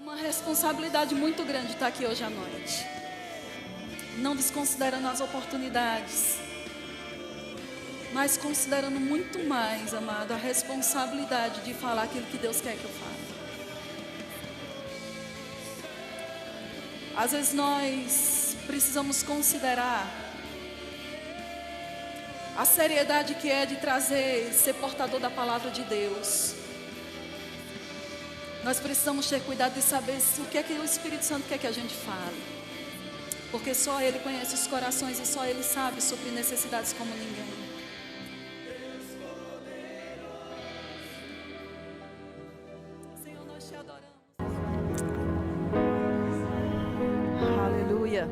uma responsabilidade muito grande estar aqui hoje à noite. Não desconsiderando as oportunidades, mas considerando muito mais, amado, a responsabilidade de falar aquilo que Deus quer que eu fale. Às vezes nós precisamos considerar a seriedade que é de trazer, ser portador da palavra de Deus. Nós precisamos ter cuidado de saber o que é que o Espírito Santo quer que a gente fale. Porque só Ele conhece os corações e só Ele sabe suprir necessidades como ninguém. Senhor, nós te adoramos. Aleluia.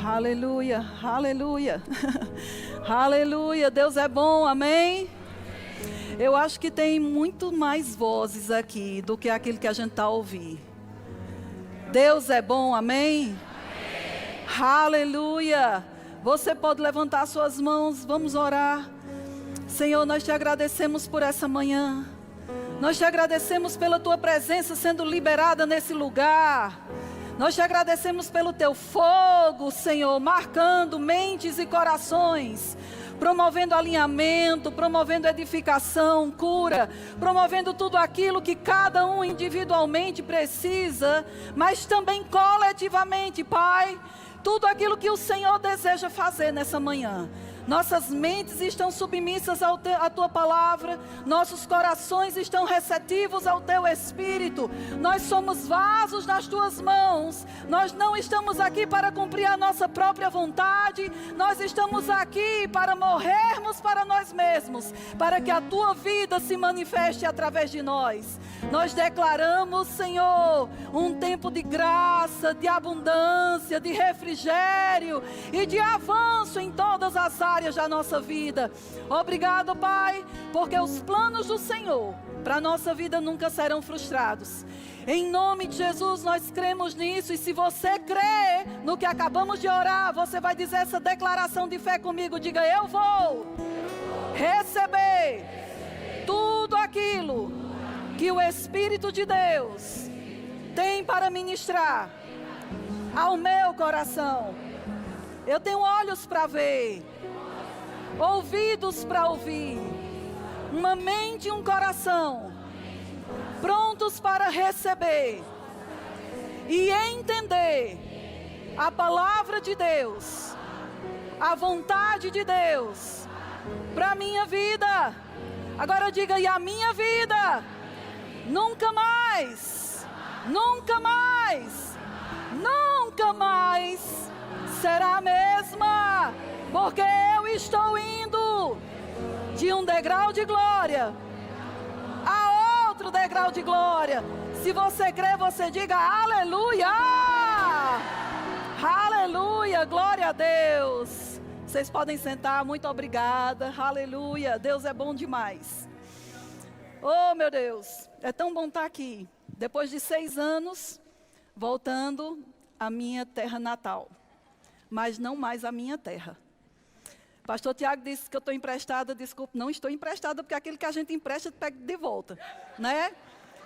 Aleluia, aleluia. Aleluia, Deus é bom, amém? Eu acho que tem muito mais vozes aqui do que aquilo que a gente está ouvindo. Deus é bom, amém? Aleluia. Você pode levantar suas mãos, vamos orar. Senhor, nós te agradecemos por essa manhã. Nós te agradecemos pela tua presença sendo liberada nesse lugar. Nós te agradecemos pelo teu fogo, Senhor, marcando mentes e corações, promovendo alinhamento, promovendo edificação, cura, promovendo tudo aquilo que cada um individualmente precisa, mas também coletivamente, Pai, tudo aquilo que o Senhor deseja fazer nessa manhã. Nossas mentes estão submissas à Tua palavra, nossos corações estão receptivos ao Teu Espírito, nós somos vasos nas Tuas mãos, nós não estamos aqui para cumprir a nossa própria vontade, nós estamos aqui para morrermos para nós mesmos, para que a Tua vida se manifeste através de nós. Nós declaramos, Senhor, um tempo de graça, de abundância, de refrigério e de avanço em todas as áreas da nossa vida. Obrigado, Pai, porque os planos do Senhor para a nossa vida nunca serão frustrados. Em nome de Jesus nós cremos nisso, e se você crê no que acabamos de orar, você vai dizer essa declaração de fé comigo. Diga: eu vou receber tudo aquilo que o Espírito de Deus tem para ministrar ao meu coração. Eu tenho olhos para ver, ouvidos para ouvir, uma mente e um coração prontos para receber e entender a palavra de Deus, a vontade de Deus para a minha vida. Agora diga: e a minha vida nunca mais, nunca mais, nunca mais será a mesma, porque eu estou indo de um degrau de glória a outro degrau de glória. Se você crê, você diga aleluia, aleluia, glória a Deus. Vocês podem sentar, muito obrigada, aleluia, Deus é bom demais. Oh, meu Deus, é tão bom estar aqui, depois de 6 anos, voltando à minha terra natal, mas não mais à minha terra. Pastor Tiago disse que eu estou emprestada. Desculpe, não estou emprestada, porque aquilo que a gente empresta, pega de volta, né?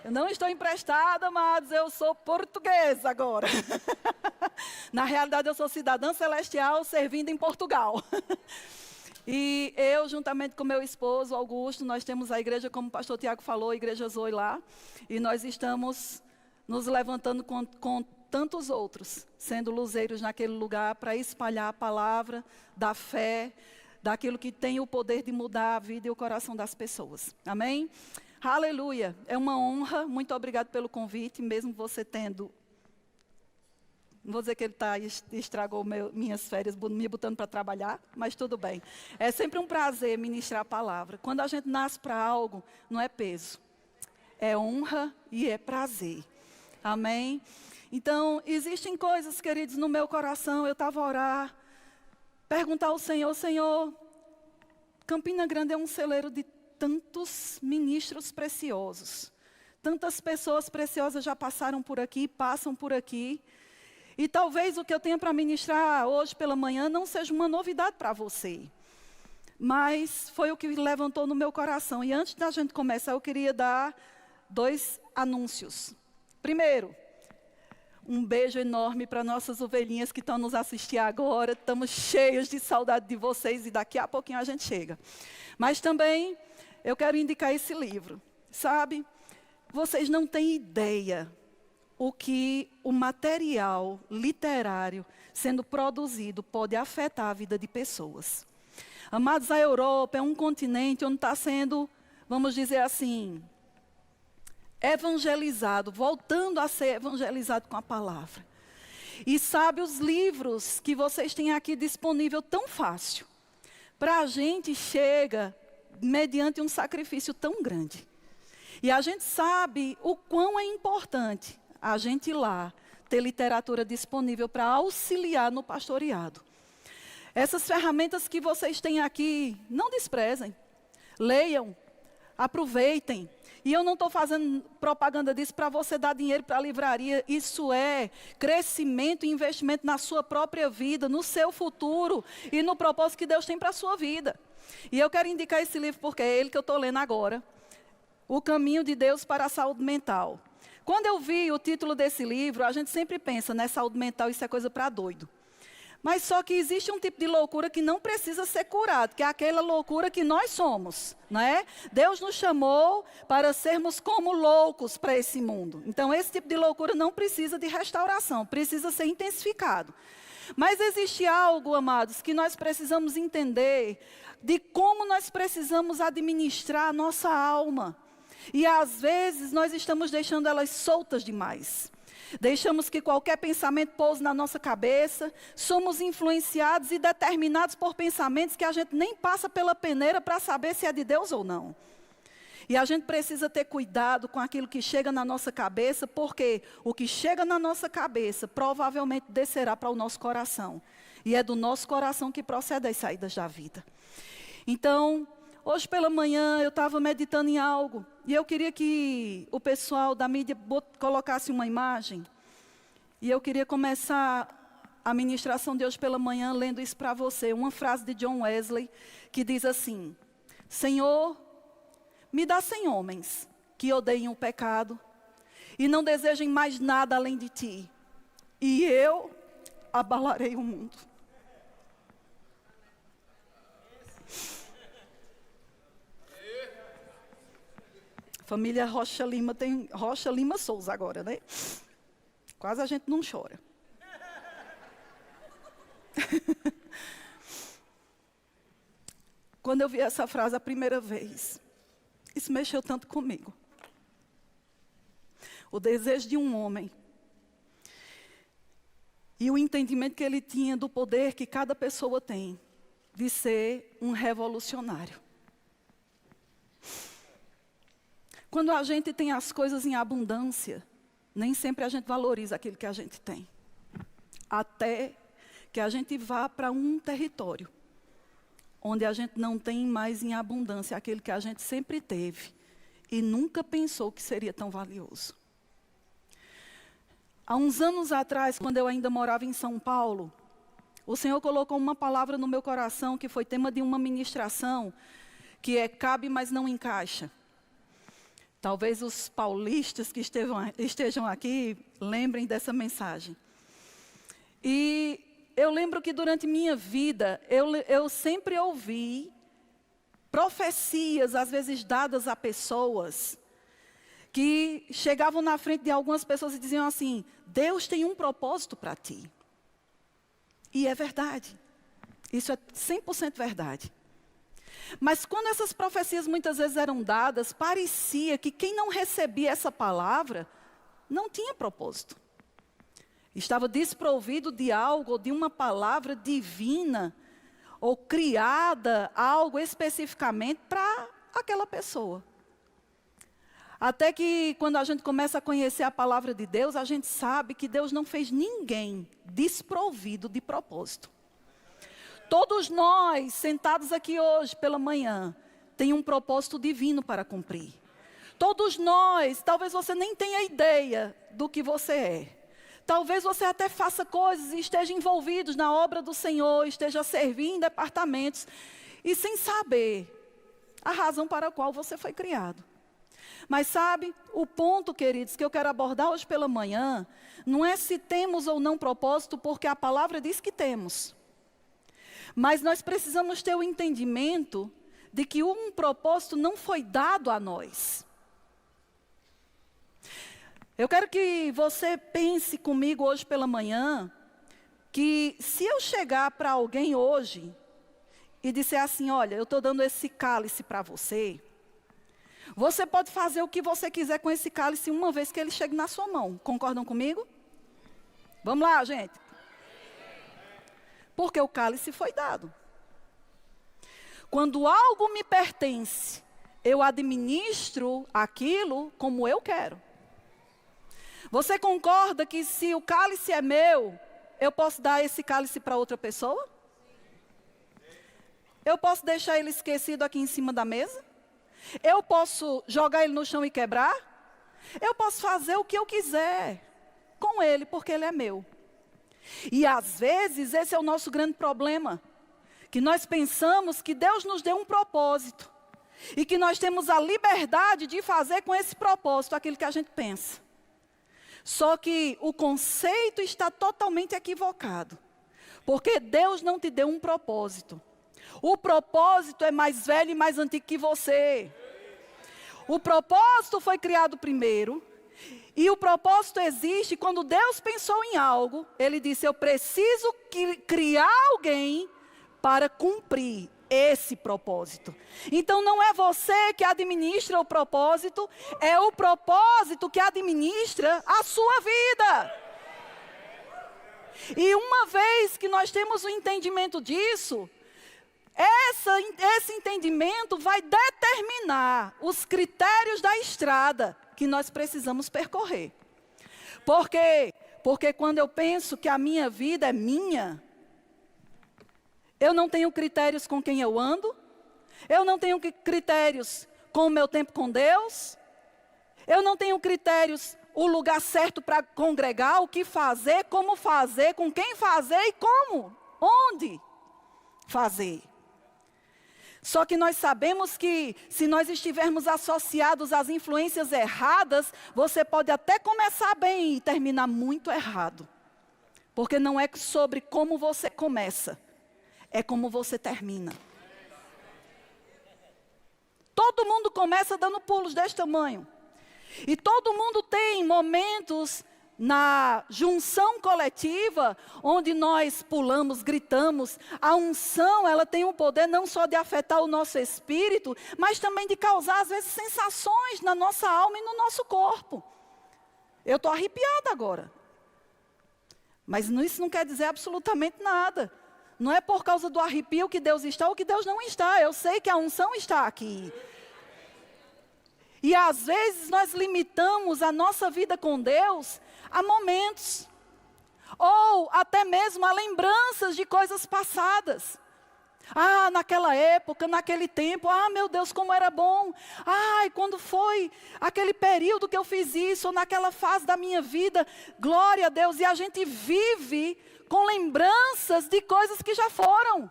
Eu não estou emprestada, mas eu sou portuguesa agora. Na realidade, eu sou cidadã celestial servindo em Portugal. E eu, juntamente com meu esposo, Augusto, nós temos a igreja, como o pastor Tiago falou, a Igreja Zoe lá. E nós estamos nos levantando com tantos outros, sendo luzeiros naquele lugar para espalhar a palavra da fé, daquilo que tem o poder de mudar a vida e o coração das pessoas. Amém? Aleluia. É uma honra. Muito obrigado pelo convite, mesmo você tendo... Não vou dizer que ele estragou minhas férias, me botando para trabalhar, mas tudo bem. É sempre um prazer ministrar a palavra. Quando a gente nasce para algo, não é peso. É honra e é prazer. Amém? Então, existem coisas, queridos, no meu coração. Eu estava a orar, perguntar ao Senhor: Senhor, Campina Grande é um celeiro de tantos ministros preciosos. Tantas pessoas preciosas já passaram por aqui, passam por aqui. E talvez o que eu tenha para ministrar hoje pela manhã não seja uma novidade para você. Mas foi o que levantou no meu coração. E antes da gente começar, eu queria dar 2 anúncios. Primeiro, um beijo enorme para nossas ovelhinhas que estão nos assistindo agora. Estamos cheios de saudade de vocês e daqui a pouquinho a gente chega. Mas também eu quero indicar esse livro. Sabe, vocês não têm ideia o que o material literário sendo produzido pode afetar a vida de pessoas. Amados, a Europa é um continente onde está sendo, vamos dizer assim, evangelizado, voltando a ser evangelizado com a palavra. E sabe, os livros que vocês têm aqui disponível tão fácil, para a gente chega mediante um sacrifício tão grande. E a gente sabe o quão é importante a gente ir lá ter literatura disponível para auxiliar no pastoreado. Essas ferramentas que vocês têm aqui, não desprezem, leiam, aproveitem. E eu não estou fazendo propaganda disso para você dar dinheiro para a livraria. Isso é crescimento e investimento na sua própria vida, no seu futuro e no propósito que Deus tem para a sua vida. E eu quero indicar esse livro porque é ele que eu estou lendo agora. O Caminho de Deus para a Saúde Mental. Quando eu vi o título desse livro, a gente sempre pensa, né, saúde mental, isso é coisa para doido. Mas só que existe um tipo de loucura que não precisa ser curado, que é aquela loucura que nós somos, né? Deus nos chamou para sermos como loucos para esse mundo. Então, esse tipo de loucura não precisa de restauração, precisa ser intensificado. Mas existe algo, amados, que nós precisamos entender de como nós precisamos administrar a nossa alma. E às vezes nós estamos deixando elas soltas demais. Deixamos que qualquer pensamento pouse na nossa cabeça. Somos influenciados e determinados por pensamentos que a gente nem passa pela peneira para saber se é de Deus ou não. E a gente precisa ter cuidado com aquilo que chega na nossa cabeça, porque o que chega na nossa cabeça provavelmente descerá para o nosso coração. E é do nosso coração que procedem as saídas da vida. Então, hoje pela manhã eu estava meditando em algo. E eu queria que o pessoal da mídia colocasse uma imagem. E eu queria começar a ministração de hoje pela manhã lendo isso para você. Uma frase de John Wesley que diz assim: Senhor, me dá 100 homens que odeiem o pecado e não desejem mais nada além de ti. E eu abalarei o mundo. Família Rocha Lima tem Rocha Lima Souza agora, né? Quase a gente não chora. Quando eu vi essa frase a primeira vez, isso mexeu tanto comigo. O desejo de um homem e o entendimento que ele tinha do poder que cada pessoa tem de ser um revolucionário. Quando a gente tem as coisas em abundância, nem sempre a gente valoriza aquilo que a gente tem. Até que a gente vá para um território onde a gente não tem mais em abundância aquilo que a gente sempre teve e nunca pensou que seria tão valioso. Há uns anos atrás, quando eu ainda morava em São Paulo, o Senhor colocou uma palavra no meu coração que foi tema de uma ministração, que é cabe, mas não encaixa. Talvez os paulistas que estejam aqui lembrem dessa mensagem. E eu lembro que durante minha vida, eu sempre ouvi profecias, às vezes dadas a pessoas, que chegavam na frente de algumas pessoas e diziam assim: Deus tem um propósito para ti. E é verdade. Isso é 100% verdade. Mas quando essas profecias muitas vezes eram dadas, parecia que quem não recebia essa palavra não tinha propósito. Estava desprovido de algo, de uma palavra divina, ou criada algo especificamente para aquela pessoa. Até que quando a gente começa a conhecer a palavra de Deus, a gente sabe que Deus não fez ninguém desprovido de propósito. Todos nós, sentados aqui hoje pela manhã, tem um propósito divino para cumprir. Todos nós, talvez você nem tenha ideia do que você é. Talvez você até faça coisas e esteja envolvido na obra do Senhor, esteja servindo em departamentos, e sem saber a razão para a qual você foi criado. Mas sabe, o ponto, queridos, que eu quero abordar hoje pela manhã, não é se temos ou não propósito, porque a palavra diz que temos. Mas nós precisamos ter o entendimento de que um propósito não foi dado a nós. Eu quero que você pense comigo hoje pela manhã, que se eu chegar para alguém hoje e disser assim, olha, eu estou dando esse cálice para você, você pode fazer o que você quiser com esse cálice uma vez que ele chegue na sua mão. Concordam comigo? Vamos lá, gente. Porque o cálice foi dado. Quando algo me pertence, eu administro aquilo como eu quero. Você concorda que se o cálice é meu, eu posso dar esse cálice para outra pessoa? Eu posso deixar ele esquecido aqui em cima da mesa? Eu posso jogar ele no chão e quebrar? Eu posso fazer o que eu quiser com ele, porque ele é meu. E às vezes esse é o nosso grande problema, que nós pensamos que Deus nos deu um propósito, e que nós temos a liberdade de fazer com esse propósito aquilo que a gente pensa. Só que o conceito está totalmente equivocado, porque Deus não te deu um propósito. O propósito é mais velho e mais antigo que você. O propósito foi criado primeiro. E o propósito existe quando Deus pensou em algo. Ele disse, eu preciso criar alguém para cumprir esse propósito. Então não é você que administra o propósito, é o propósito que administra a sua vida. E uma vez que nós temos o entendimento disso, esse entendimento vai determinar os critérios da estrada que nós precisamos percorrer. Por quê? Porque quando eu penso que a minha vida é minha, eu não tenho critérios com quem eu ando, eu não tenho critérios com o meu tempo com Deus, eu não tenho critérios, o lugar certo para congregar, o que fazer, como fazer, com quem fazer e como, onde fazer. Só que nós sabemos que se nós estivermos associados às influências erradas, você pode até começar bem e terminar muito errado. Porque não é sobre como você começa, é como você termina. Todo mundo começa dando pulos deste tamanho. E todo mundo tem momentos na junção coletiva, onde nós pulamos, gritamos. A unção, ela tem o poder não só de afetar o nosso espírito, mas também de causar, às vezes, sensações na nossa alma e no nosso corpo. Eu estou arrepiada agora. Mas isso não quer dizer absolutamente nada. Não é por causa do arrepio que Deus está ou que Deus não está. Eu sei que a unção está aqui. E às vezes nós limitamos a nossa vida com Deus a momentos, ou até mesmo a lembranças de coisas passadas. Ah, naquela época, naquele tempo, ah, meu Deus, como era bom. Ai, quando foi aquele período que eu fiz isso, ou naquela fase da minha vida, glória a Deus. E a gente vive com lembranças de coisas que já foram.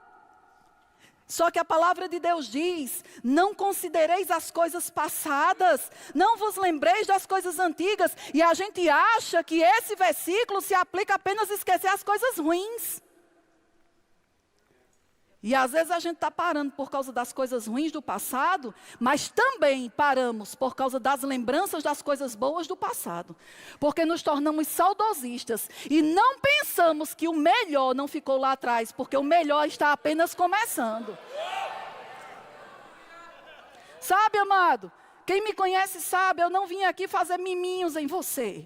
Só que a palavra de Deus diz, não considereis as coisas passadas, não vos lembreis das coisas antigas. E a gente acha que esse versículo se aplica apenas a esquecer as coisas ruins. E às vezes a gente está parando por causa das coisas ruins do passado, mas também paramos por causa das lembranças das coisas boas do passado. Porque nos tornamos saudosistas e não pensamos que o melhor não ficou lá atrás, porque o melhor está apenas começando. Sabe, amado, quem me conhece sabe, eu não vim aqui fazer miminhos em você.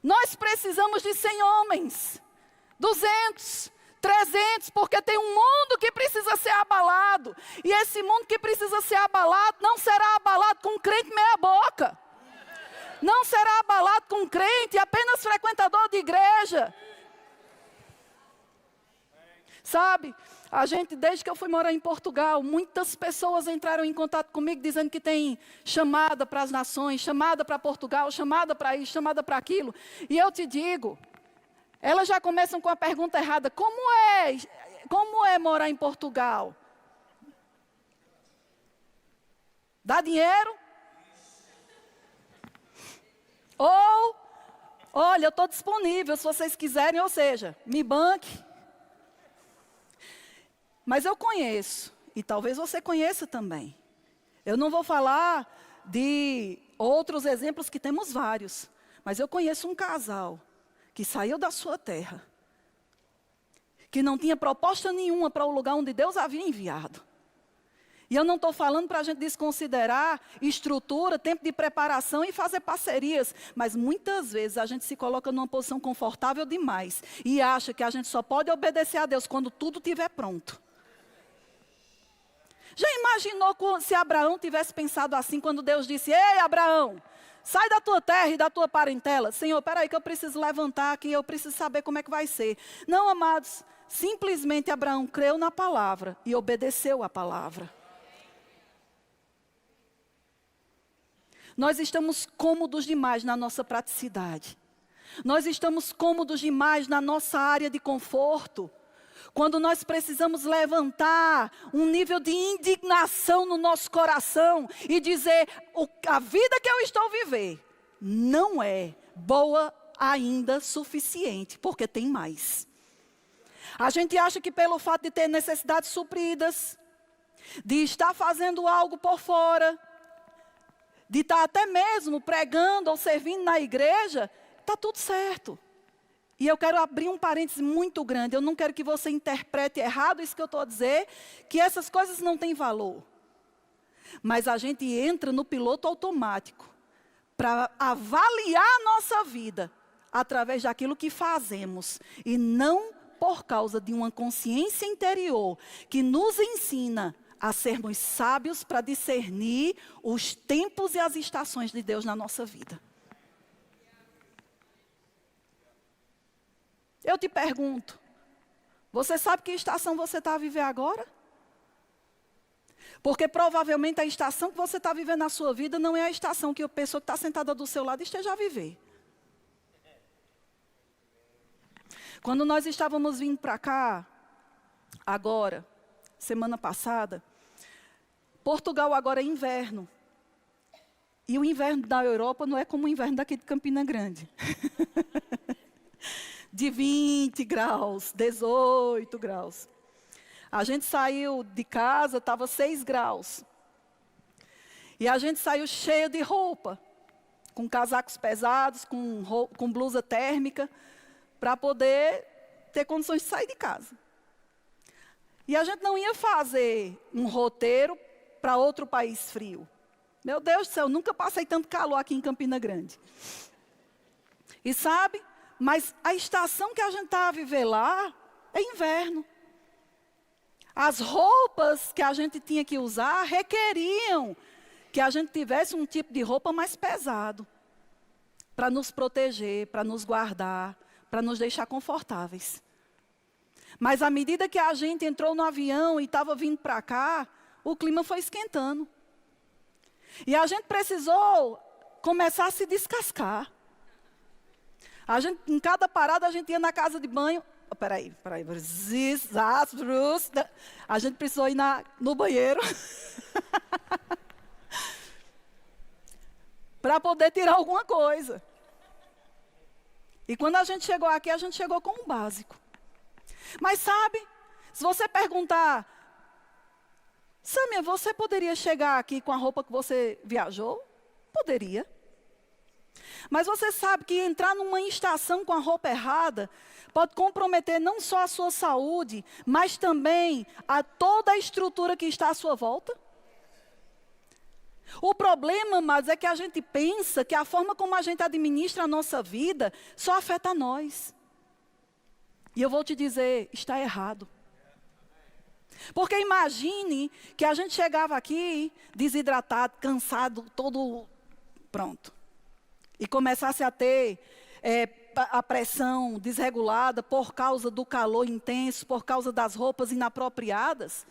Nós precisamos de 100 homens, 200, 300, porque tem um mundo que precisa ser abalado. E esse mundo que precisa ser abalado, não será abalado com um crente meia boca. Não será abalado com um crente apenas frequentador de igreja. Sabe, a gente, desde que eu fui morar em Portugal, muitas pessoas entraram em contato comigo dizendo que tem chamada para as nações, chamada para Portugal, chamada para isso, chamada para aquilo. E eu te digo, elas já começam com a pergunta errada, como é morar em Portugal? Dá dinheiro? Olha, eu estou disponível se vocês quiserem, ou seja, me banque. Mas eu conheço, e talvez você conheça também. Eu não vou falar de outros exemplos que temos vários, mas eu conheço um casal que saiu da sua terra, que não tinha proposta nenhuma para o lugar onde Deus havia enviado. E eu não estou falando para a gente desconsiderar estrutura, tempo de preparação e fazer parcerias. Mas muitas vezes a gente se coloca numa posição confortável demais. E acha que a gente só pode obedecer a Deus quando tudo estiver pronto. Já imaginou se Abraão tivesse pensado assim quando Deus disse: ei, Abraão, sai da tua terra e da tua parentela. Senhor, peraí que eu preciso levantar aqui, eu preciso saber como é que vai ser. Não, amados, simplesmente Abraão creu na palavra e obedeceu a palavra. Nós estamos cômodos demais na nossa praticidade. Nós estamos cômodos demais na nossa área de conforto. Quando nós precisamos levantar um nível de indignação no nosso coração e dizer: a vida que eu estou vivendo não é boa ainda suficiente, porque tem mais. A gente acha que pelo fato de ter necessidades supridas, de estar fazendo algo por fora, de estar até mesmo pregando ou servindo na igreja, está tudo certo. E eu quero abrir um parêntese muito grande. Eu não quero que você interprete errado isso que eu estou a dizer, que essas coisas não têm valor. Mas a gente entra no piloto automático para avaliar a nossa vida através daquilo que fazemos. E não por causa de uma consciência interior que nos ensina a sermos sábios para discernir os tempos e as estações de Deus na nossa vida. Eu te pergunto, você sabe que estação você está a viver agora? Porque provavelmente a estação que você está vivendo na sua vida não é a estação que a pessoa que está sentada do seu lado esteja a viver. Quando nós estávamos vindo para cá, agora, semana passada, Portugal agora é inverno. E o inverno da Europa não é como o inverno daqui de Campina Grande. De 20 graus, 18 graus. A gente saiu de casa, estava 6 graus. E a gente saiu cheio de roupa, com casacos pesados, com blusa térmica, para poder ter condições de sair de casa. E a gente não ia fazer um roteiro para outro país frio. Meu Deus do céu, nunca passei tanto calor aqui em Campina Grande. E sabe, mas a estação que a gente está a viver lá é inverno. As roupas que a gente tinha que usar requeriam que a gente tivesse um tipo de roupa mais pesado, para nos proteger, para nos guardar, para nos deixar confortáveis. Mas à medida que a gente entrou no avião e estava vindo para cá, o clima foi esquentando. E a gente precisou começar a se descascar. A gente, em cada parada, a gente ia na casa de banho. Peraí. A gente precisou ir no banheiro. Para poder tirar alguma coisa. E quando a gente chegou aqui, a gente chegou com um básico. Mas sabe, se você perguntar: Sâmia, você poderia chegar aqui com a roupa que você viajou? Poderia. Mas você sabe que entrar numa estação com a roupa errada pode comprometer não só a sua saúde, mas também a toda a estrutura que está à sua volta? O problema, amados, é que a gente pensa que a forma como a gente administra a nossa vida só afeta a nós. E eu vou te dizer, está errado. Porque imagine que a gente chegava aqui desidratado, cansado, todo pronto. E começasse a ter a pressão desregulada por causa do calor intenso, por causa das roupas inapropriadas.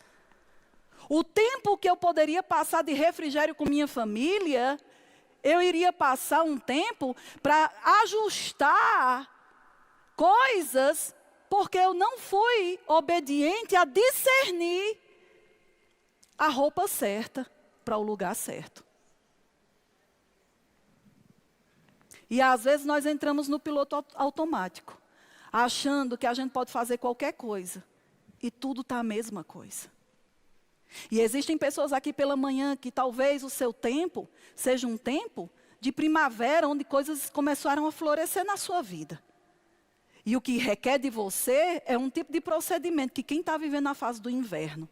O tempo que eu poderia passar de refrigério com minha família, eu iria passar um tempo para ajustar coisas, porque eu não fui obediente a discernir a roupa certa para o lugar certo. E às vezes nós entramos no piloto automático, achando que a gente pode fazer qualquer coisa. E tudo está a mesma coisa. E existem pessoas aqui pela manhã que talvez o seu tempo seja um tempo de primavera, onde coisas começaram a florescer na sua vida. E o que requer de você é um tipo de procedimento que quem está vivendo a fase do inverno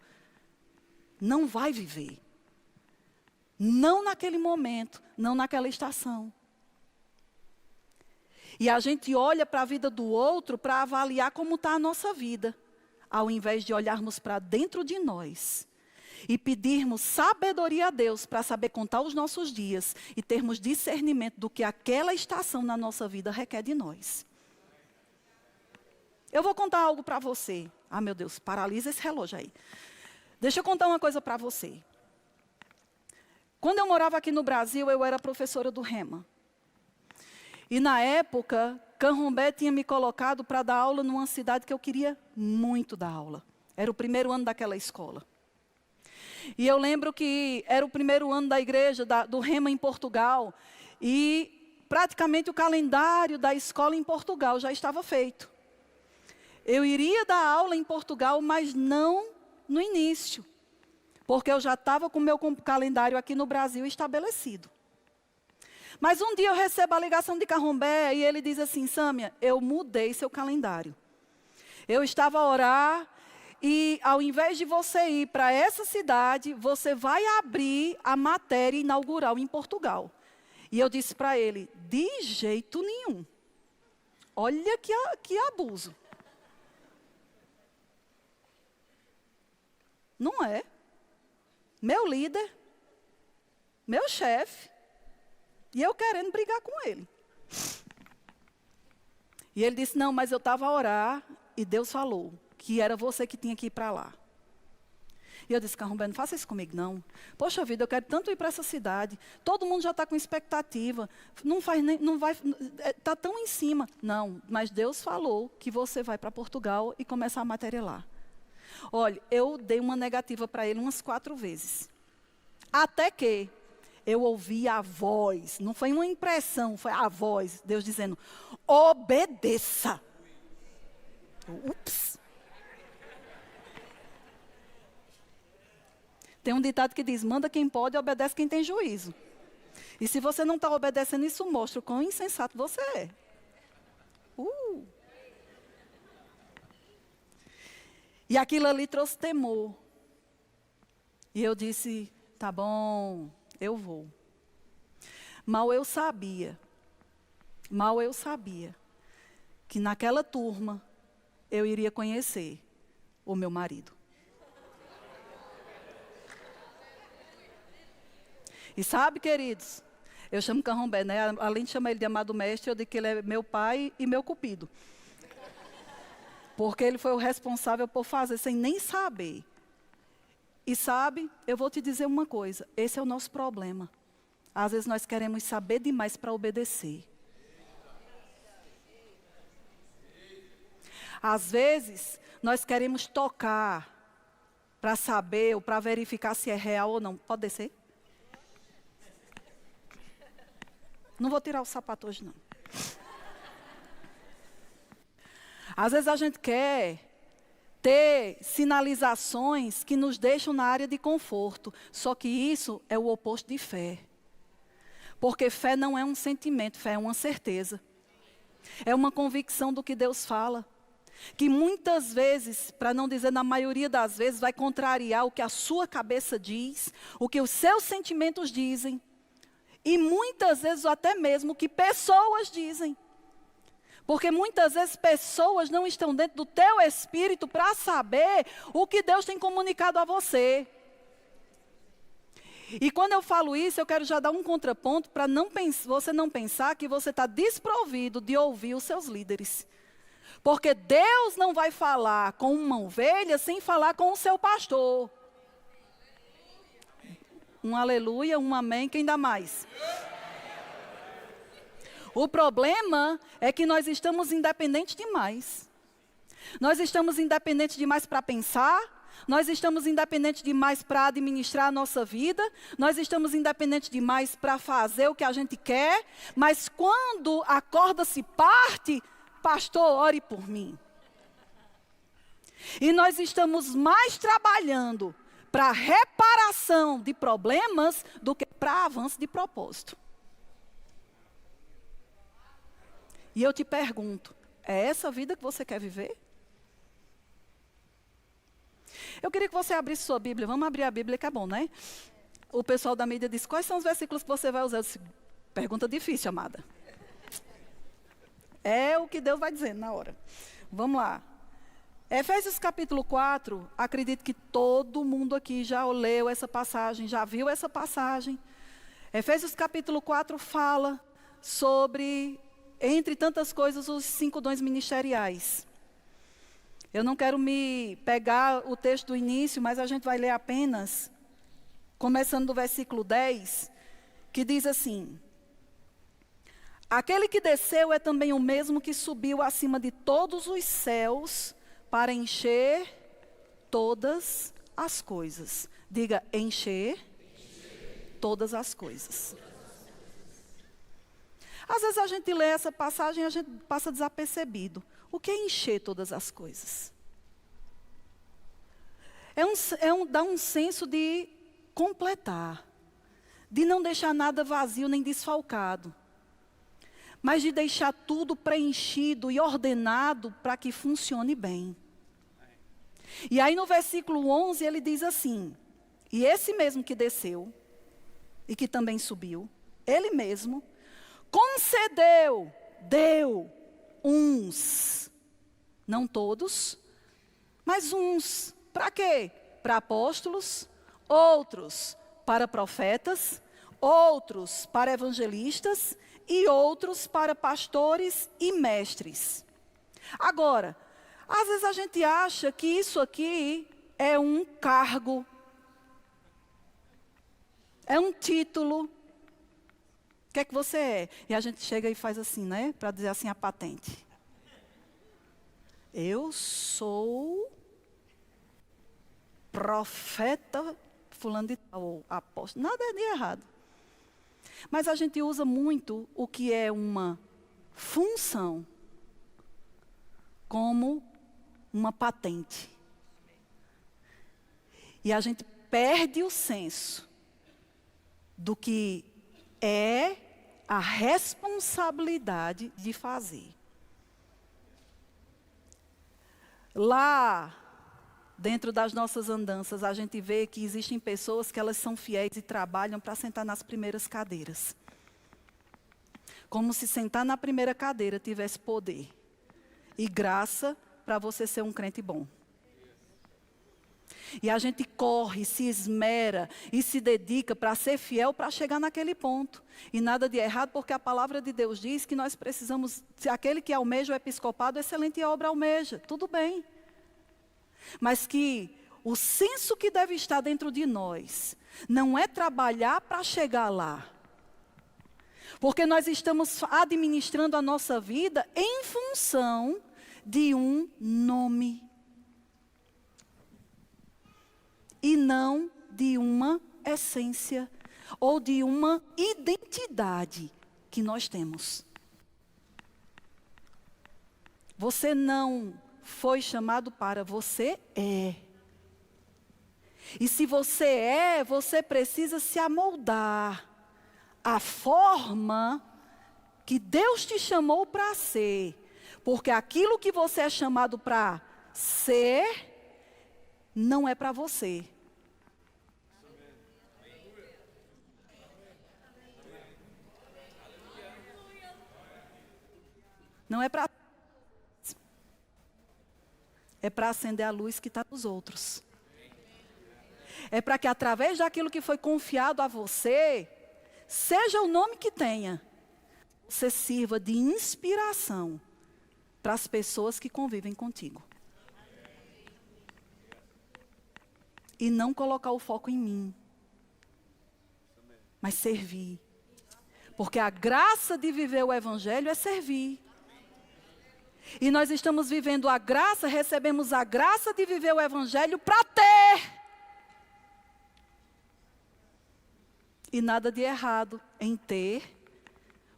não vai viver. Não naquele momento, não naquela estação. E a gente olha para a vida do outro para avaliar como está a nossa vida, ao invés de olharmos para dentro de nós e pedirmos sabedoria a Deus para saber contar os nossos dias e termos discernimento do que aquela estação na nossa vida requer de nós. Eu vou contar algo para você. Ah, meu Deus, paralisa esse relógio aí. Deixa eu contar uma coisa para você. Quando eu morava aqui no Brasil, eu era professora do Rema. E na época, Canrombé tinha me colocado para dar aula numa cidade que eu queria muito dar aula. Era o primeiro ano daquela escola. E eu lembro que era o primeiro ano da igreja, do Rema em Portugal. E praticamente o calendário da escola em Portugal já estava feito. Eu iria dar aula em Portugal, mas não no início. Porque eu já estava com o meu calendário aqui no Brasil estabelecido. Mas um dia eu recebo a ligação de Canrombé e ele diz assim: Sâmia, eu mudei seu calendário. Eu estava a orar e ao invés de você ir para essa cidade, você vai abrir a matéria inaugural em Portugal. E eu disse para ele: de jeito nenhum. Olha que abuso. Não é? Meu líder, meu chefe, e eu querendo brigar com ele. E ele disse: não, mas eu estava a orar e Deus falou que era você que tinha que ir para lá. E eu disse: Canrombé, não faça isso comigo não. Poxa vida, eu quero tanto ir para essa cidade. Todo mundo já está com expectativa. Não vai, está tão em cima. Não, mas Deus falou que você vai para Portugal e começar a matéria lá. Olha, eu dei uma negativa para ele umas 4 vezes. Até que eu ouvi a voz, não foi uma impressão, foi a voz, Deus dizendo: obedeça. Ups. Tem um ditado que diz: manda quem pode e obedece quem tem juízo. E se você não está obedecendo, isso mostra o quão insensato você é. E aquilo ali trouxe temor. E eu disse: tá bom, eu vou. Mal eu sabia que naquela turma eu iria conhecer o meu marido. E sabe, queridos, eu chamo Canrombé, né? Além de chamar ele de amado mestre, eu digo que ele é meu pai e meu cupido. Porque ele foi o responsável por fazer sem nem saber. E sabe, eu vou te dizer uma coisa, esse é o nosso problema. Às vezes nós queremos saber demais para obedecer. Às vezes nós queremos tocar para saber ou para verificar se é real ou não. Pode descer? Não vou tirar o sapato hoje não. Às vezes a gente quer ter sinalizações que nos deixam na área de conforto. Só que isso é o oposto de fé. Porque fé não é um sentimento, fé é uma certeza. É uma convicção do que Deus fala. Que muitas vezes, para não dizer na maioria das vezes, vai contrariar o que a sua cabeça diz, o que os seus sentimentos dizem. E muitas vezes até mesmo o que pessoas dizem. Porque muitas vezes pessoas não estão dentro do teu espírito para saber o que Deus tem comunicado a você. E quando eu falo isso, eu quero já dar um contraponto para você não pensar que você está desprovido de ouvir os seus líderes. Porque Deus não vai falar com uma ovelha sem falar com o seu pastor. Um aleluia, um amém, quem dá mais? O problema é que nós estamos independentes demais. Nós estamos independentes demais para pensar, nós estamos independentes demais para administrar a nossa vida, nós estamos independentes demais para fazer o que a gente quer, mas quando a corda se parte, pastor, ore por mim. E nós estamos mais trabalhando para reparação de problemas do que para avanço de propósito. E eu te pergunto, é essa a vida que você quer viver? Eu queria que você abrisse sua Bíblia. Vamos abrir a Bíblia, que é bom, né? O pessoal da mídia disse, quais são os versículos que você vai usar? Eu disse, pergunta difícil, amada. É o que Deus vai dizendo na hora. Vamos lá. Efésios capítulo 4, acredito que todo mundo aqui já leu essa passagem, já viu essa passagem. Efésios capítulo 4 fala sobre, entre tantas coisas, os 5 dons ministeriais. Eu não quero me pegar o texto do início, mas a gente vai ler apenas, começando do versículo 10, que diz assim: aquele que desceu é também o mesmo que subiu acima de todos os céus para encher todas as coisas. Diga, encher todas as coisas. Às vezes a gente lê essa passagem e a gente passa desapercebido. O que é encher todas as coisas? Dá um senso de completar, de não deixar nada vazio nem desfalcado, mas de deixar tudo preenchido e ordenado para que funcione bem. E aí no versículo 11 ele diz assim: e esse mesmo que desceu e que também subiu, ele mesmo concedeu, deu uns, não todos, mas uns. Para quê? Para apóstolos, outros para profetas, outros para evangelistas e outros para pastores e mestres. Agora, às vezes a gente acha que isso aqui é um cargo, é um título. O que é que você é? E a gente chega e faz assim, né? Para dizer assim a patente. Eu sou profeta fulano de tal, ou apóstolo. Nada de errado. Mas a gente usa muito o que é uma função como uma patente. E a gente perde o senso do que é a responsabilidade de fazer. Lá, dentro das nossas andanças, a gente vê que existem pessoas que elas são fiéis e trabalham para sentar nas primeiras cadeiras. Como se sentar na primeira cadeira tivesse poder e graça para você ser um crente bom. E a gente corre, se esmera e se dedica para ser fiel para chegar naquele ponto. E nada de errado, porque a palavra de Deus diz que nós precisamos, se aquele que almeja o episcopado, excelente obra almeja, tudo bem. Mas que o senso que deve estar dentro de nós não é trabalhar para chegar lá. Porque nós estamos administrando a nossa vida em função de um nome. E não de uma essência ou de uma identidade que nós temos. Você não foi chamado para, você é. E se você é, você precisa se amoldar à forma que Deus te chamou para ser. Porque aquilo que você é chamado para ser, não é para você. Não é para... É para acender a luz que está nos outros. É para que através daquilo que foi confiado a você, seja o nome que tenha, você sirva de inspiração para as pessoas que convivem contigo. E não colocar o foco em mim, mas servir. Porque a graça de viver o evangelho é servir. E nós estamos vivendo a graça, recebemos a graça de viver o Evangelho para ter. E nada de errado em ter,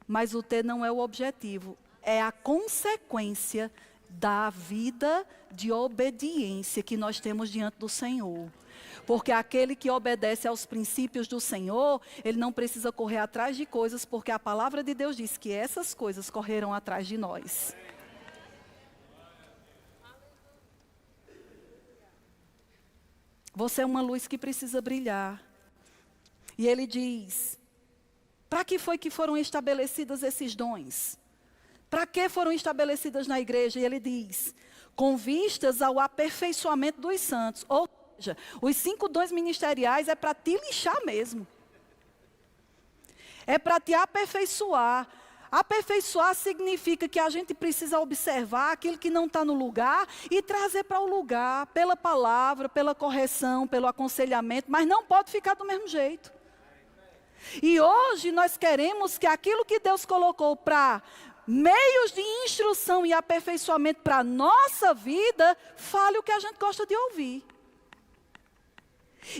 mas o ter não é o objetivo, é a consequência da vida de obediência que nós temos diante do Senhor. Porque aquele que obedece aos princípios do Senhor, ele não precisa correr atrás de coisas, porque a palavra de Deus diz que essas coisas correrão atrás de nós. Você é uma luz que precisa brilhar. E ele diz, para que foi que foram estabelecidos esses dons? Para que foram estabelecidas na igreja? E ele diz, com vistas ao aperfeiçoamento dos santos. Ou seja, os 5 dons ministeriais é para te lixar mesmo. É para te aperfeiçoar. Aperfeiçoar significa que a gente precisa observar aquilo que não está no lugar e trazer para o lugar, pela palavra, pela correção, pelo aconselhamento, mas não pode ficar do mesmo jeito. E hoje nós queremos que aquilo que Deus colocou para meios de instrução e aperfeiçoamento para a nossa vida, fale o que a gente gosta de ouvir.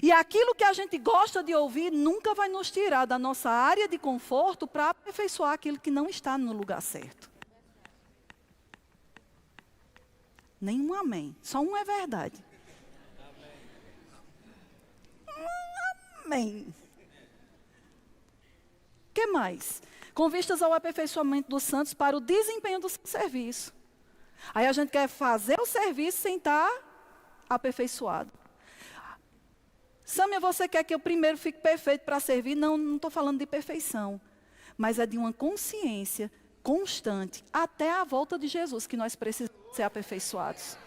E aquilo que a gente gosta de ouvir nunca vai nos tirar da nossa área de conforto para aperfeiçoar aquilo que não está no lugar certo. Nenhum amém, só um é verdade. Amém. O que mais? Com vistas ao aperfeiçoamento dos santos para o desempenho do serviço. Aí a gente quer fazer o serviço sem estar aperfeiçoado. Sâmia, você quer que eu primeiro fique perfeito para servir? Não estou falando de perfeição. Mas é de uma consciência constante até a volta de Jesus que nós precisamos ser aperfeiçoados.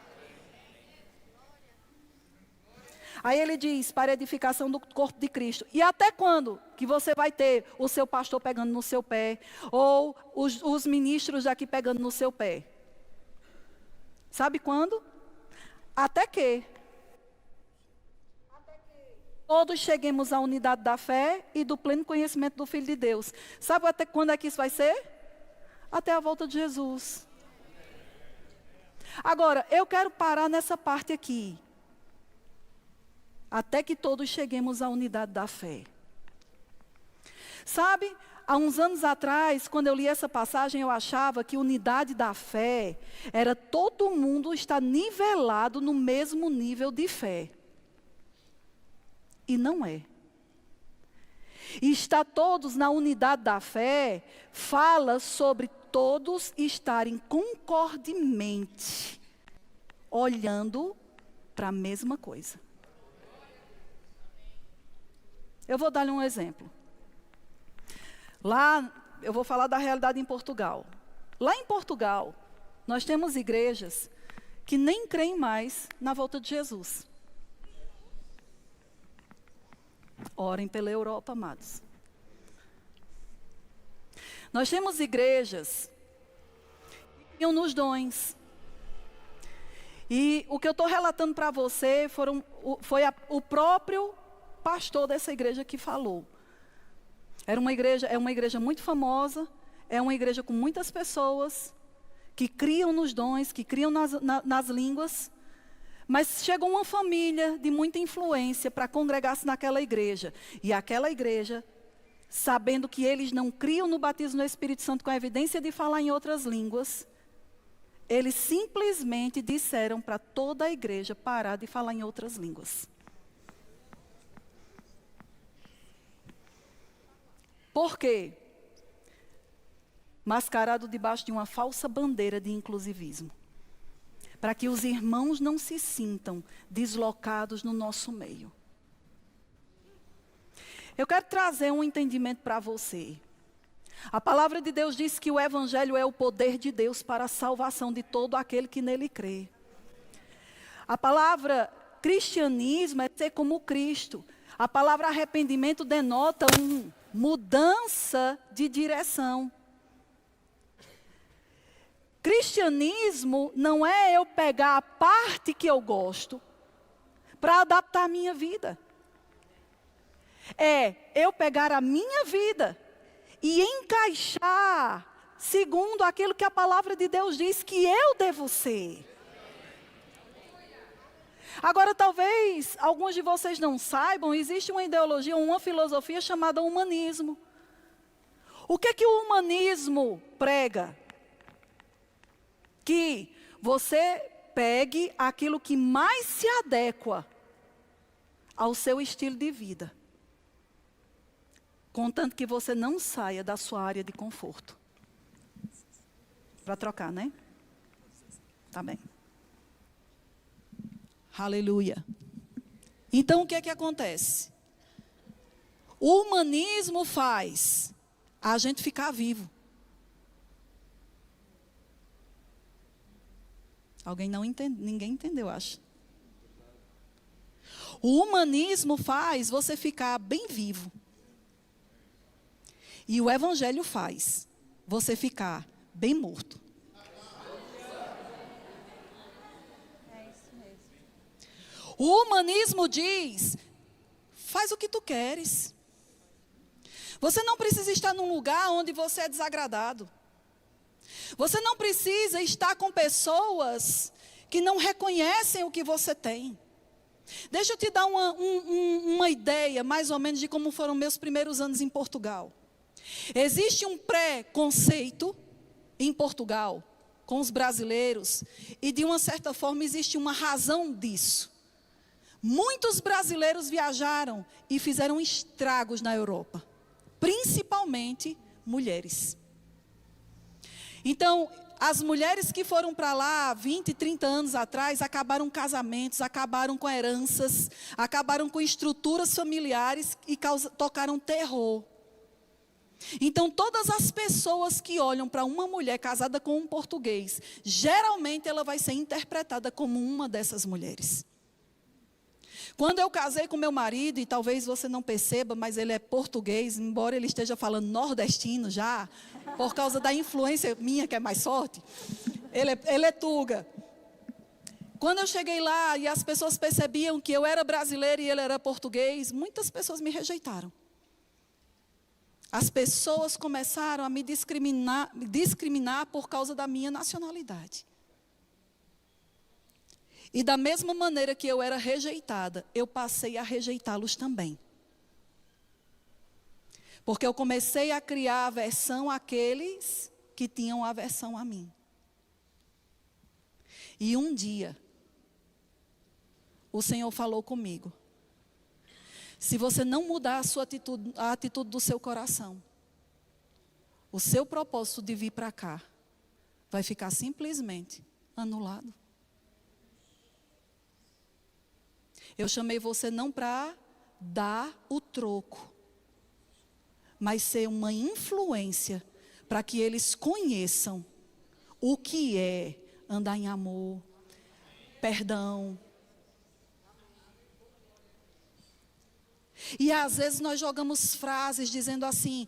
Aí ele diz, para a edificação do corpo de Cristo. E até quando que você vai ter o seu pastor pegando no seu pé? Ou os ministros daqui pegando no seu pé? Sabe quando? Até que todos cheguemos à unidade da fé e do pleno conhecimento do Filho de Deus. Sabe até quando é que isso vai ser? Até a volta de Jesus. Agora, eu quero parar nessa parte aqui. Até que todos cheguemos à unidade da fé. Sabe, há uns anos atrás, quando eu li essa passagem, eu achava que unidade da fé era todo mundo estar nivelado no mesmo nível de fé. E não é. E estar todos na unidade da fé fala sobre todos estarem concordemente olhando para a mesma coisa. Eu vou dar-lhe um exemplo. Lá, eu vou falar da realidade em Portugal. Lá em Portugal, nós temos igrejas que nem creem mais na volta de Jesus. Orem pela Europa, amados. Nós temos igrejas que criam nos dons. E o que eu estou relatando para você foi o próprio pastor dessa igreja que falou. É uma igreja muito famosa, é uma igreja com muitas pessoas que criam nos dons, que criam nas línguas, mas chegou uma família de muita influência para congregar-se naquela igreja. E aquela igreja, sabendo que eles não criam no batismo no Espírito Santo com a evidência de falar em outras línguas, eles simplesmente disseram para toda a igreja parar de falar em outras línguas. Por quê? Mascarado debaixo de uma falsa bandeira de inclusivismo. Para que os irmãos não se sintam deslocados no nosso meio. Eu quero trazer um entendimento para você. A palavra de Deus diz que o Evangelho é o poder de Deus para a salvação de todo aquele que nele crê. A palavra cristianismo é ser como Cristo. A palavra arrependimento denota uma mudança de direção. Cristianismo não é eu pegar a parte que eu gosto para adaptar a minha vida. É eu pegar a minha vida e encaixar segundo aquilo que a palavra de Deus diz que eu devo ser. Agora, talvez alguns de vocês não saibam, existe uma ideologia, uma filosofia chamada humanismo. O que o humanismo prega? Que você pegue aquilo que mais se adequa ao seu estilo de vida, contanto que você não saia da sua área de conforto. Para trocar, né? Tá bem. Aleluia. Então, o que é que acontece? O humanismo faz a gente ficar vivo. Alguém não entende, ninguém entendeu, acho. O humanismo faz você ficar bem vivo. E o evangelho faz você ficar bem morto. É isso mesmo. O humanismo diz: faz o que tu queres. Você não precisa estar num lugar onde você é desagradado. Você não precisa estar com pessoas que não reconhecem o que você tem. Deixa eu te dar uma ideia, mais ou menos, de como foram meus primeiros anos em Portugal. Existe um preconceito em Portugal com os brasileiros, e de uma certa forma existe uma razão disso. Muitos brasileiros viajaram e fizeram estragos na Europa, principalmente mulheres. Então, as mulheres que foram para lá 20, 30 anos atrás, acabaram casamentos, acabaram com heranças, acabaram com estruturas familiares e tocaram terror. Então, todas as pessoas que olham para uma mulher casada com um português, geralmente ela vai ser interpretada como uma dessas mulheres. Quando eu casei com meu marido, e talvez você não perceba, mas ele é português, embora ele esteja falando nordestino já, por causa da influência minha, que é mais forte, ele é tuga. Quando eu cheguei lá e as pessoas percebiam que eu era brasileira e ele era português, muitas pessoas me rejeitaram. As pessoas começaram a me discriminar por causa da minha nacionalidade. E da mesma maneira que eu era rejeitada, eu passei a rejeitá-los também. Porque eu comecei a criar aversão àqueles que tinham aversão a mim. E um dia, o Senhor falou comigo: se você não mudar a atitude do seu coração, o seu propósito de vir para cá vai ficar simplesmente anulado. Eu chamei você não para dar o troco, mas ser uma influência para que eles conheçam o que é andar em amor, perdão. E às vezes nós jogamos frases dizendo assim: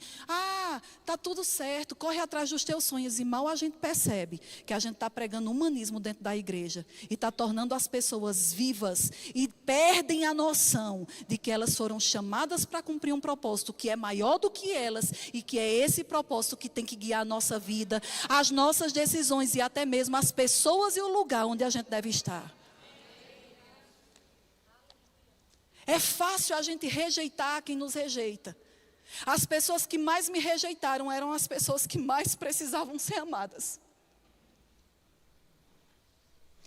tá tudo certo, corre atrás dos teus sonhos. E mal a gente percebe que a gente está pregando humanismo dentro da igreja e está tornando as pessoas vivas e perdem a noção de que elas foram chamadas para cumprir um propósito que é maior do que elas, e que é esse propósito que tem que guiar a nossa vida, as nossas decisões e até mesmo as pessoas e o lugar onde a gente deve estar. É fácil a gente rejeitar quem nos rejeita. As pessoas que mais me rejeitaram eram as pessoas que mais precisavam ser amadas.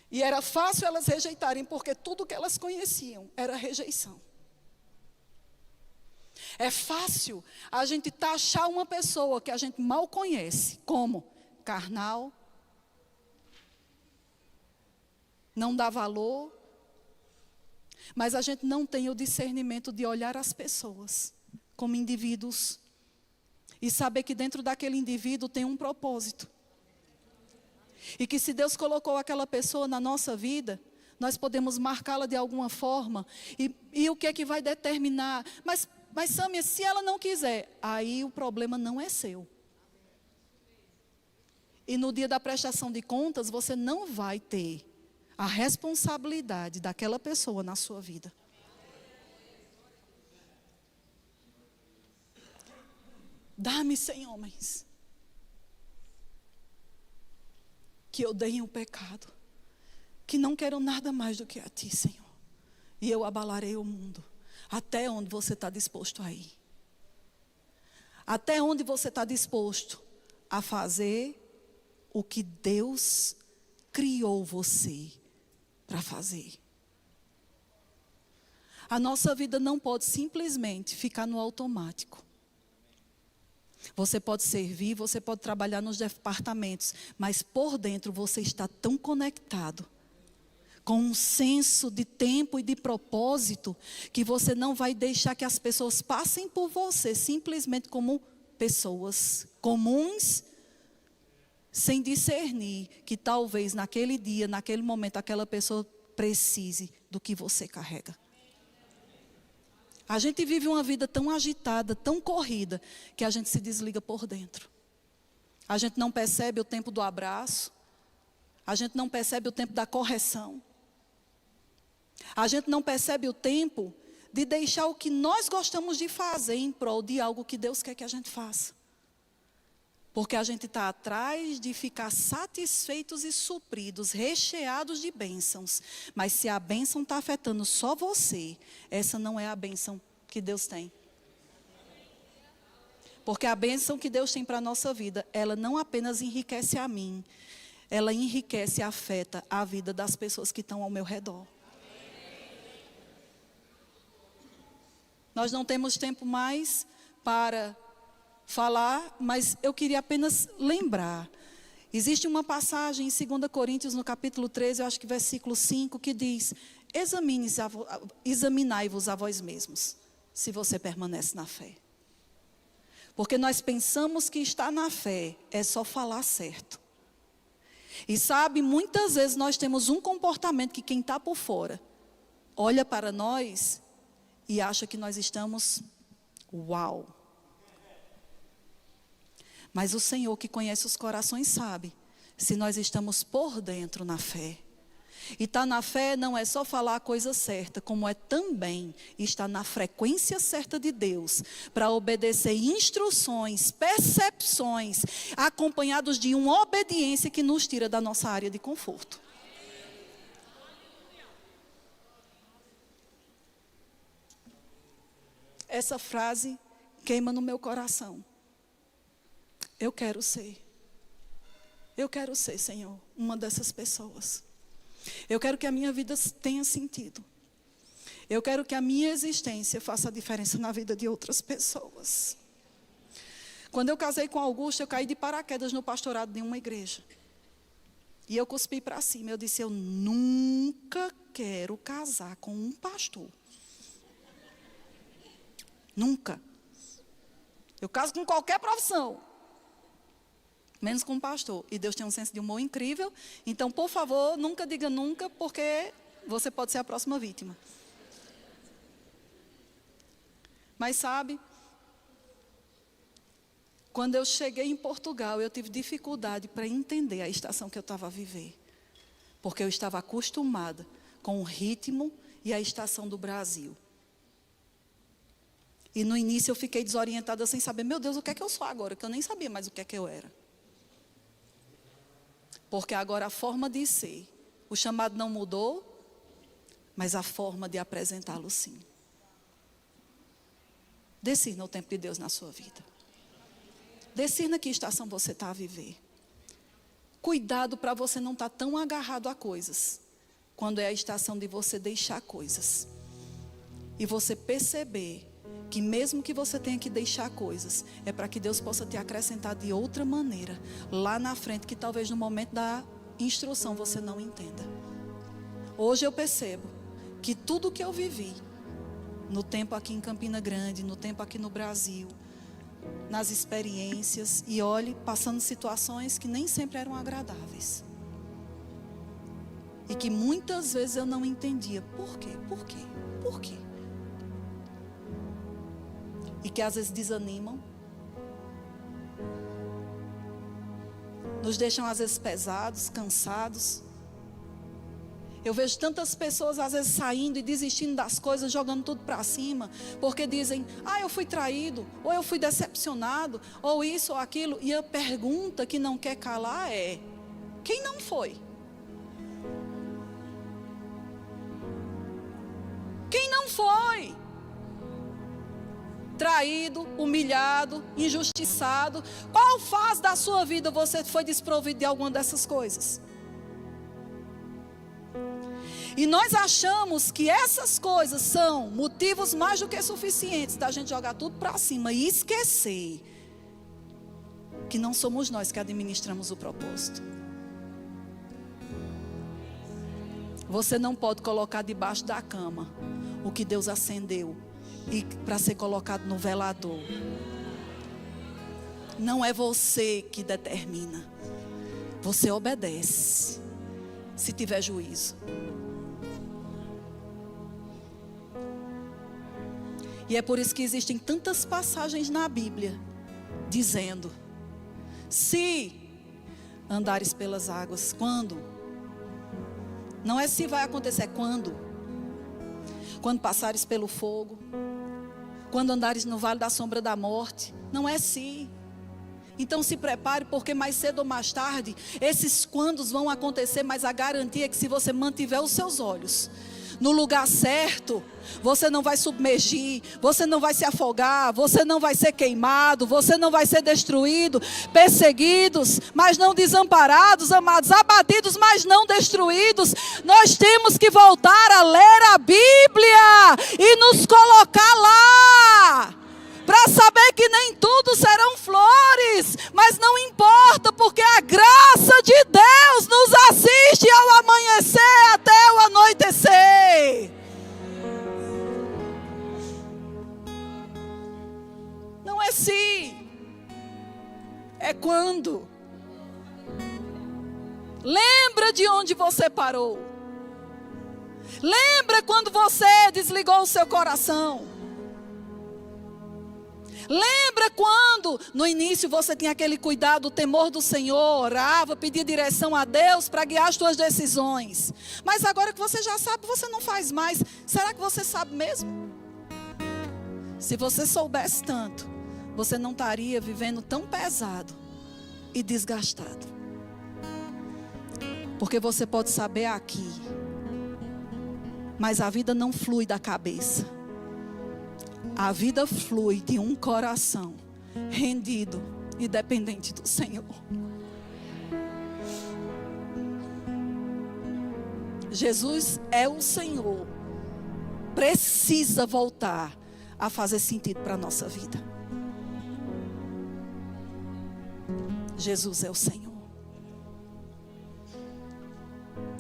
E era fácil elas rejeitarem, porque tudo que elas conheciam era rejeição. É fácil a gente taxar uma pessoa que a gente mal conhece como carnal, não dá valor. Mas a gente não tem o discernimento de olhar as pessoas como indivíduos e saber que dentro daquele indivíduo tem um propósito. E que se Deus colocou aquela pessoa na nossa vida, nós podemos marcá-la de alguma forma. E o que é que vai determinar? Mas Sâmia, se ela não quiser, aí o problema não é seu. E no dia da prestação de contas, você não vai ter a responsabilidade daquela pessoa na sua vida. Dá-me 100 homens. que odeiem o pecado, que não queiram nada mais do que a Ti, Senhor. E eu abalarei o mundo. Até onde você está disposto a ir? Até onde você está disposto a fazer o que Deus criou você para fazer? A nossa vida não pode simplesmente ficar no automático. Você pode servir, você pode trabalhar nos departamentos, mas por dentro você está tão conectado com um senso de tempo e de propósito, que você não vai deixar que as pessoas passem por você simplesmente como pessoas comuns, sem discernir que talvez naquele dia, naquele momento, aquela pessoa precise do que você carrega. A gente vive uma vida tão agitada, tão corrida, que a gente se desliga por dentro. A gente não percebe o tempo do abraço, a gente não percebe o tempo da correção, a gente não percebe o tempo de deixar o que nós gostamos de fazer em prol de algo que Deus quer que a gente faça. Porque a gente está atrás de ficar satisfeitos e supridos, recheados de bênçãos. Mas se a bênção está afetando só você, essa não é a bênção que Deus tem. Porque a bênção que Deus tem para a nossa vida, ela não apenas enriquece a mim, ela enriquece e afeta a vida das pessoas que estão ao meu redor. Nós não temos tempo mais para falar, mas eu queria apenas lembrar. Existe uma passagem em 2 Coríntios, no capítulo 13, eu acho que versículo 5, que diz: examinai-vos a vós mesmos, se você permanece na fé. Porque nós pensamos que estar na fé é só falar certo. E sabe, muitas vezes nós temos um comportamento que quem está por fora olha para nós e acha que nós estamos uau. Mas o Senhor que conhece os corações sabe se nós estamos por dentro na fé. E estar na fé não é só falar a coisa certa, como é também estar na frequência certa de Deus, para obedecer instruções, percepções, acompanhados de uma obediência que nos tira da nossa área de conforto. Essa frase queima no meu coração. Eu quero ser, Senhor, uma dessas pessoas. Eu quero que a minha vida tenha sentido. Eu quero que a minha existência faça a diferença na vida de outras pessoas. Quando eu casei com Augusto, eu caí de paraquedas no pastorado de uma igreja. E eu cuspi para cima. Eu disse: eu nunca quero casar com um pastor. Nunca. Eu caso com qualquer profissão, menos com um pastor. E Deus tem um senso de humor incrível. Então, por favor, nunca diga nunca, porque você pode ser a próxima vítima. Mas sabe, quando eu cheguei em Portugal, eu tive dificuldade para entender a estação que eu estava a viver. Porque eu estava acostumada com o ritmo e a estação do Brasil. E no início eu fiquei desorientada sem saber, meu Deus, o que é que eu sou agora? Que eu nem sabia mais o que é que eu era. Porque agora a forma de ser, o chamado não mudou, mas a forma de apresentá-lo sim. Discirna o tempo de Deus na sua vida. Discirna que estação você está a viver. Cuidado para você não estar tão agarrado a coisas, quando é a estação de você deixar coisas. E você perceber que mesmo que você tenha que deixar coisas, é para que Deus possa te acrescentar de outra maneira, lá na frente, que talvez no momento da instrução você não entenda. Hoje eu percebo que tudo que eu vivi, no tempo aqui em Campina Grande, no tempo aqui no Brasil, nas experiências, e olhe, passando situações que nem sempre eram agradáveis. E que muitas vezes eu não entendia. Por quê? Por quê? Por quê? E que às vezes desanimam, nos deixam às vezes pesados, cansados. Eu vejo tantas pessoas às vezes saindo e desistindo das coisas, jogando tudo para cima, porque dizem: eu fui traído, ou eu fui decepcionado, ou isso ou aquilo. E a pergunta que não quer calar é: Quem não foi? Quem não foi? Traído, humilhado, injustiçado. Qual fase da sua vida você foi desprovido de alguma dessas coisas? E nós achamos que essas coisas são motivos mais do que suficientes da gente jogar tudo para cima e esquecer que não somos nós que administramos o propósito. Você não pode colocar debaixo da cama o que Deus acendeu e para ser colocado no velador. Não é você que determina. Você obedece, se tiver juízo. E é por isso que existem tantas passagens na Bíblia dizendo: se andares pelas águas, quando? Não é se vai acontecer, é quando. Quando passares pelo fogo, quando andares no vale da sombra da morte, não é se. Então se prepare, porque mais cedo ou mais tarde, esses quandos vão acontecer, mas a garantia é que se você mantiver os seus olhos no lugar certo, você não vai submergir, você não vai se afogar, você não vai ser queimado, você não vai ser destruído, perseguidos, mas não desamparados, amados, abatidos, mas não destruídos. Nós temos que voltar a ler a Bíblia e nos colocar lá, para saber que nem tudo serão flores, mas não importa, porque a graça de Deus nos assiste ao amanhecer até o anoitecer. Não é se, é quando. Lembra de onde você parou. Lembra quando você desligou o seu coração. Lembra quando no início você tinha aquele cuidado, o temor do Senhor, orava, pedia direção a Deus para guiar as suas decisões. Mas agora que você já sabe, você não faz mais. Será que você sabe mesmo? Se você soubesse tanto, você não estaria vivendo tão pesado e desgastado. Porque você pode saber aqui, mas a vida não flui da cabeça. A vida flui de um coração rendido e dependente do Senhor. Jesus é o Senhor. Precisa voltar a fazer sentido para a nossa vida. Jesus é o Senhor.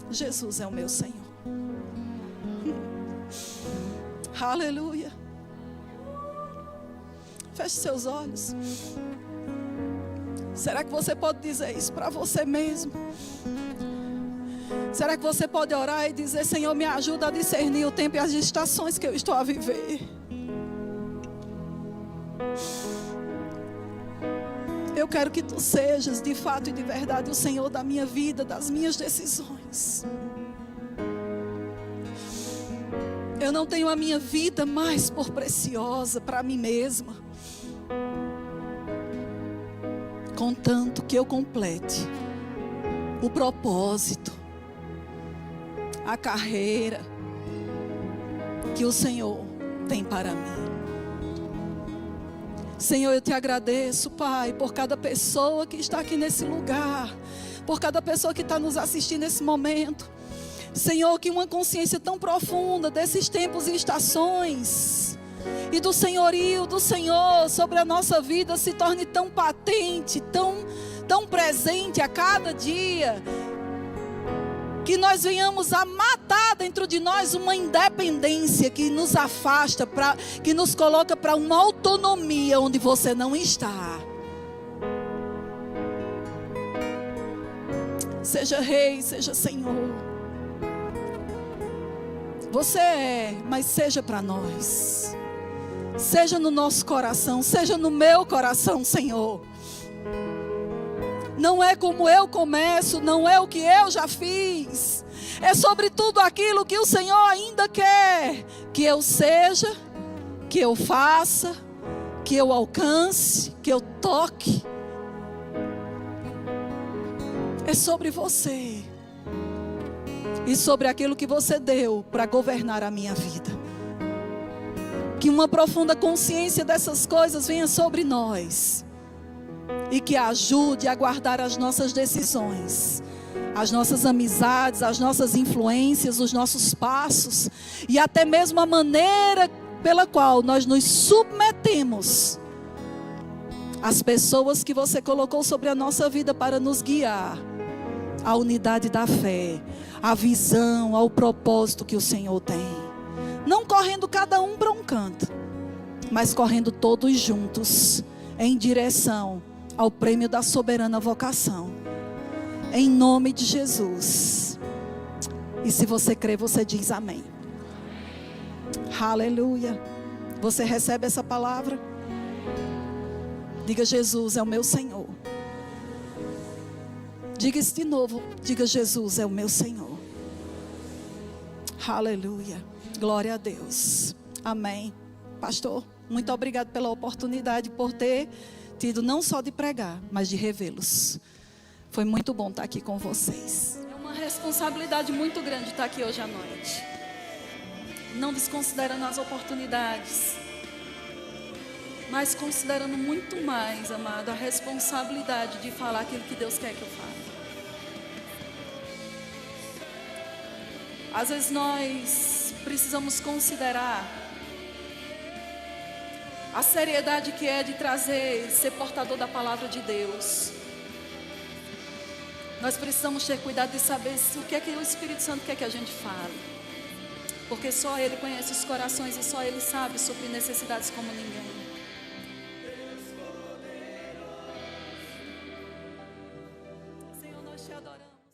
Jesus é o meu Senhor. Aleluia. Feche seus olhos. Será que você pode dizer isso para você mesmo? Será que você pode orar e dizer: Senhor, me ajuda a discernir o tempo e as estações que eu estou a viver? Eu quero que tu sejas de fato e de verdade o Senhor da minha vida, das minhas decisões. Eu não tenho a minha vida mais por preciosa para mim mesma, contanto que eu complete o propósito, a carreira que o Senhor tem para mim. Senhor, eu te agradeço, Pai, por cada pessoa que está aqui nesse lugar, por cada pessoa que está nos assistindo nesse momento. Senhor, que uma consciência tão profunda desses tempos e estações e do senhorio do Senhor sobre a nossa vida se torne tão patente, tão presente a cada dia, que nós venhamos a matar dentro de nós uma independência que nos afasta, que nos coloca para uma autonomia onde você não está. Seja Rei, seja Senhor. Você é, mas seja para nós. Seja no nosso coração, seja no meu coração, Senhor. Não é como eu começo, não é o que eu já fiz. É sobre tudo aquilo que o Senhor ainda quer que eu seja, que eu faça, que eu alcance, que eu toque. é sobre você e sobre aquilo que você deu para governar a minha vida. Que uma profunda consciência dessas coisas venha sobre nós e que ajude a guardar as nossas decisões, as nossas amizades, as nossas influências, os nossos passos e até mesmo a maneira pela qual nós nos submetemos às pessoas que você colocou sobre a nossa vida para nos guiar à unidade da fé, à visão, ao propósito que o Senhor tem. Não correndo cada um para um canto, mas correndo todos juntos em direção ao prêmio da soberana vocação. Em nome de Jesus. E se você crê, você diz amém. Aleluia. Você recebe essa palavra? Diga: Jesus é o meu Senhor. Diga isso de novo. Diga: Jesus é o meu Senhor. Aleluia. Glória a Deus. Amém. Pastor, muito obrigado pela oportunidade, por ter tido não só de pregar, mas de revê-los. Foi muito bom estar aqui com vocês. É uma responsabilidade muito grande estar aqui hoje à noite. Não desconsiderando as oportunidades, mas considerando muito mais, amado, a responsabilidade de falar aquilo que Deus quer que eu fale. Às vezes nós precisamos considerar a seriedade que é de ser portador da palavra de Deus. Nós precisamos ter cuidado de saber o que é que o Espírito Santo quer que a gente fale. Porque só Ele conhece os corações e só Ele sabe suprir necessidades como ninguém.